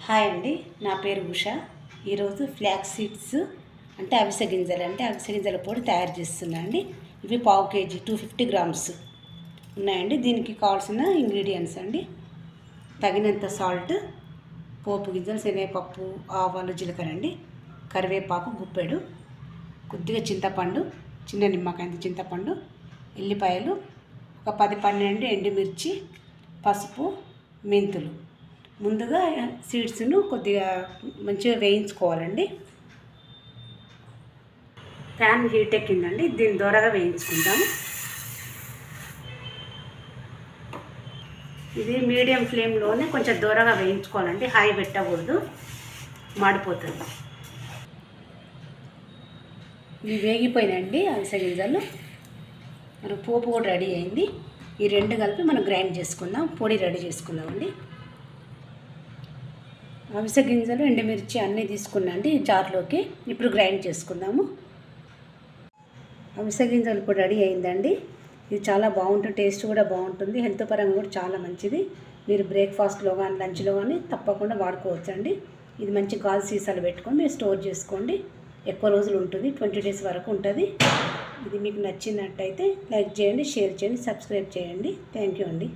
Hi అండి, నా పేరు ఉష. ఈరోజు ఫ్లాక్స్ సీడ్స్ అంటే అవిసె గింజల పొడి తయారు చేస్తున్నా అండి. ఇవి పావు కేజీ 250 గ్రామ్స్ ఉన్నాయండి. దీనికి కావాల్సిన ఇంగ్రీడియంట్స్ అండి: తగినంత సాల్ట్, పోపు గింజలు, శనగపప్పు, ఆవాలు, జీలకర్ర అండి, కరివేపాకు గుప్పెడు, కొద్దిగా చింతపండు, చిన్న నిమ్మకాయ చింతపండు, ఎల్లిపాయలు, ఒక 10-12 ఎండుమిర్చి, పసుపు, మెంతులు. ముందుగా సీడ్స్ను కొద్దిగా మంచిగా వేయించుకోవాలండి. ప్యాన్ హీట్ ఎక్కిందండి, దీన్ని దూరగా వేయించుకుందాము. ఇది మీడియం ఫ్లేమ్లోనే కొంచెం దూరగా వేయించుకోవాలండి, హై పెట్టకూడదు, మాడిపోతుంది. ఇవి వేగిపోయినాయండి అవిసె గింజలు. మన పోపు కూడా రెడీ అయింది. ఈ రెండు కలిపి మనం గ్రైండ్ చేసుకుందాం, పొడి రెడీ చేసుకుందామండి. అవిసె గింజలు, ఎండుమిర్చి అన్నీ తీసుకున్నాండి జార్లోకి. ఇప్పుడు గ్రైండ్ చేసుకుందాము. అవిసె గింజలు ఇప్పుడు రెడీ అయిందండి. ఇది చాలా బాగుంటుంది, టేస్ట్ కూడా బాగుంటుంది, హెల్త్ పరంగా కూడా చాలా మంచిది. మీరు బ్రేక్ఫాస్ట్లో కానీ లంచ్లో కానీ తప్పకుండా వాడుకోవచ్చండి. ఇది మంచి గాజు సీసాలు పెట్టుకొని మీరు స్టోర్ చేసుకోండి, ఎక్కువ రోజులు ఉంటుంది, 20 డేస్ వరకు ఉంటుంది. ఇది మీకు నచ్చినట్టయితే లైక్ చేయండి, షేర్ చేయండి, సబ్స్క్రైబ్ చేయండి. థ్యాంక్ యూ అండి.